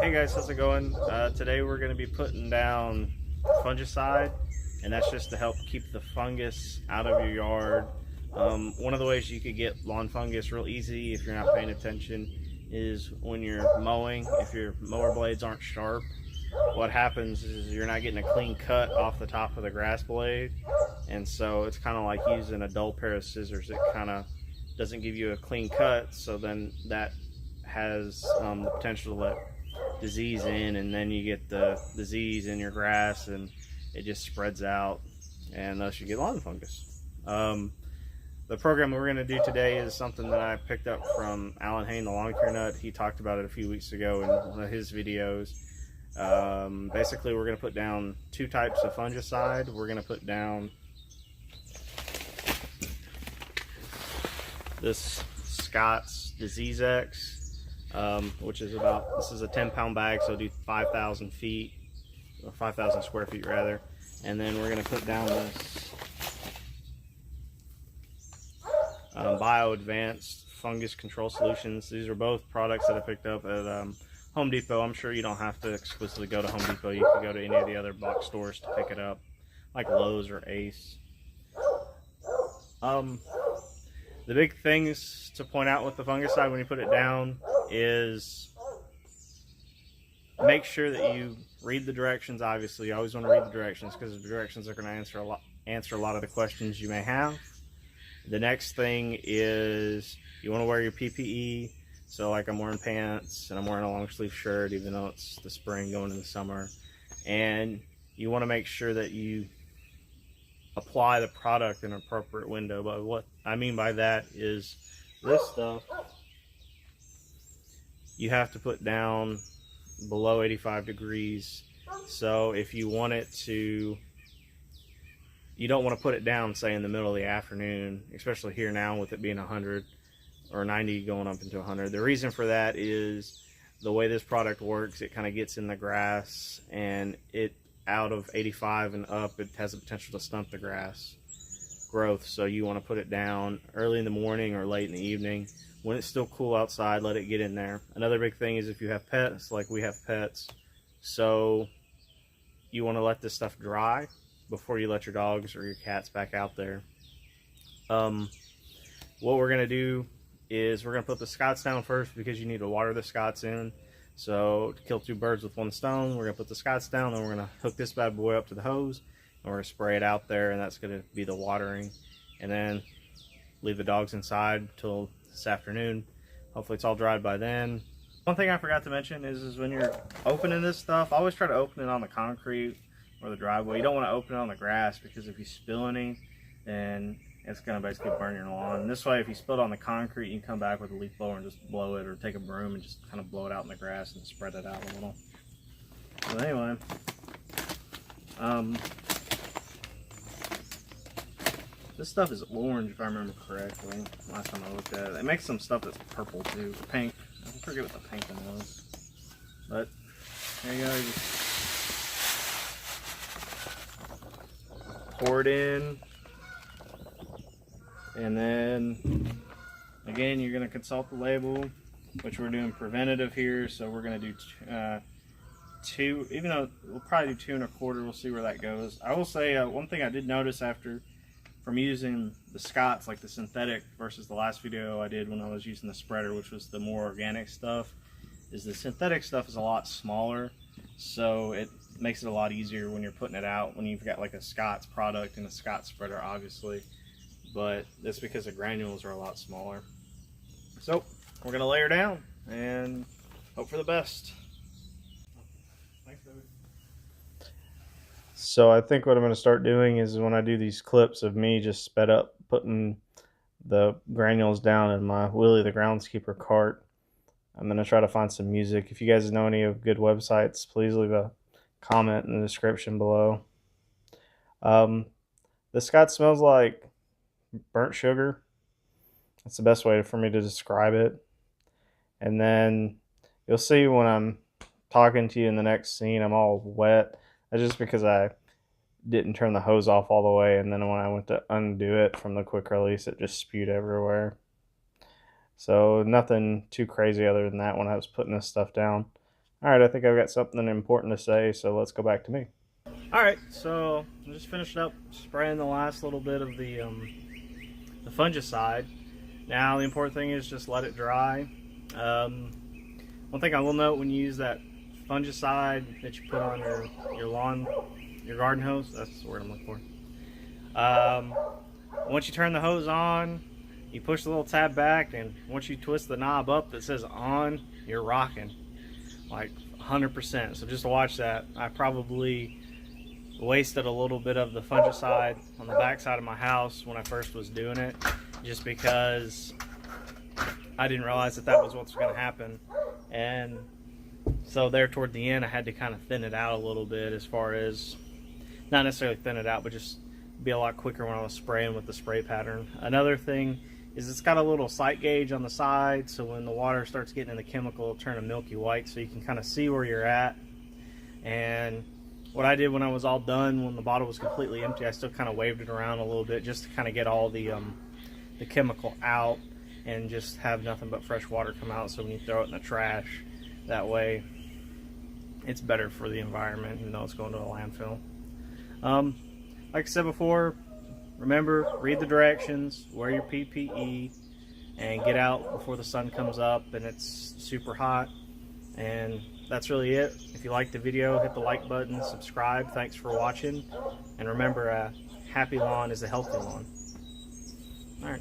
Hey guys, how's it going? Today we're going to be putting down fungicide, and that's just to help keep the fungus out of your yard. One of the ways you could get lawn fungus real easy if you're not paying attention is when you're mowing. If your mower blades aren't sharp, what happens is you're not getting a clean cut off the top of the grass blade, and so it's kind of like using a dull pair of scissors. It kind of doesn't give you a clean cut, so then that has the potential to let disease in, and then you get the disease in your grass and it just spreads out, and thus you get lawn fungus. The program we're going to do today is something that I picked up from Alan Hain, the lawn care nut. He talked about it a few weeks ago in one of his videos. Basically, we're going to put down two types of fungicide. We're going to put down this Scott's Disese EX, which is this is a 10-pound bag, so do 5,000 feet, or 5,000 square feet rather. And then we're going to put down this Bio Advanced fungus control solutions. These are both products that I picked up at Home Depot. I'm sure you don't have to exclusively go to Home Depot. You can go to any of the other box stores to pick it up, like Lowe's or Ace. The big things to point out with the fungicide when you put it down is make sure that you read the directions. Obviously, you always want to read the directions because the directions are going to answer a lot of the questions you may have. The next thing is you want to wear your PPE. So like I'm wearing pants and I'm wearing a long sleeve shirt even though it's the spring going into the summer. And you want to make sure that you apply the product in an appropriate window. But what I mean by that is this stuff you have to put down below 85 degrees. So if you want it to, you don't want to put it down, say, in the middle of the afternoon, especially here now with it being 100 or 90 going up into 100. The reason for that is the way this product works, it kind of gets in the grass, and it out of 85 and up, it has the potential to stunt the grass growth. So you want to put it down early in the morning or late in the evening when it's still cool outside. Let it get in there. Another big thing is if you have pets, like we have pets, so you want to let this stuff dry before you let your dogs or your cats back out there. What we're going to do is we're going to put the Scots down first because you need to water the Scots in. So to kill two birds with one stone, we're going to put the Scots down, then we're going to hook this bad boy up to the hose, and we're going to spray it out there, and that's going to be the watering. And then leave the dogs inside till this afternoon. Hopefully it's all dried by then. One thing I forgot to mention is when you're opening this stuff, always try to open it on the concrete or the driveway. You don't want to open it on the grass because if you spill any, then it's going to basically burn your lawn. And this way, if you spill it on the concrete, you can come back with a leaf blower and just blow it, or take a broom and just kind of blow it out in the grass and spread it out a little. So anyway, this stuff is orange if I remember correctly. Last time I looked at it, it makes some stuff that's purple too, pink. I forget what the pink one was, but there you go. You just pour it in. And then, again, you're going to consult the label, which we're doing preventative here. So we're going to do two, even though we'll probably do 2 1/4. We'll see where that goes. I will say one thing I did notice from using the Scots, like the synthetic versus the last video I did when I was using the spreader, which was the more organic stuff, is the synthetic stuff is a lot smaller. So it makes it a lot easier when you're putting it out, when you've got like a Scots product and a Scots spreader, obviously. But that's because the granules are a lot smaller. So we're gonna layer down and hope for the best. Thanks, baby. So I think what I'm gonna start doing is when I do these clips of me just sped up putting the granules down in my Willie the Groundskeeper cart, I'm gonna try to find some music. If you guys know any of good websites, please leave a comment in the description below. The Scott smells like burnt sugar. That's the best way for me to describe it. And then you'll see when I'm talking to you in the next scene, I'm all wet. That's just because I didn't turn the hose off all the way, and then when I went to undo it from the quick release, it just spewed everywhere. So nothing too crazy other than that when I was putting this stuff down. All right, I think I've got something important to say, so let's go back to me. All right, so I just finished up spraying the last little bit of the fungicide. Now the important thing is just let it dry. One thing I will note when you use that fungicide that you put on your lawn, your garden hose, that's the word I'm looking for. Once you turn the hose on, you push the little tab back, and once you twist the knob up that says on, you're rocking like 100%. So just watch that. I probably wasted a little bit of the fungicide on the back side of my house when I first was doing it, just because I didn't realize that was what's going to happen. And so there toward the end I had to kind of thin it out a little bit, as far as not necessarily thin it out, but just be a lot quicker when I was spraying with the spray pattern. Another thing is it's got a little sight gauge on the side, so when the water starts getting in the chemical, it'll turn a milky white, so you can kind of see where you're at. And what I did when I was all done, when the bottle was completely empty, I still kind of waved it around a little bit just to kind of get all the chemical out and just have nothing but fresh water come out. So when you throw it in the trash, that way it's better for the environment, even though it's going to a landfill. Like I said before, remember, read the directions, wear your PPE, and get out before the sun comes up and it's super hot. And that's really it. If you liked the video, hit the like button, subscribe. Thanks for watching. And remember, a happy lawn is a healthy lawn. All right.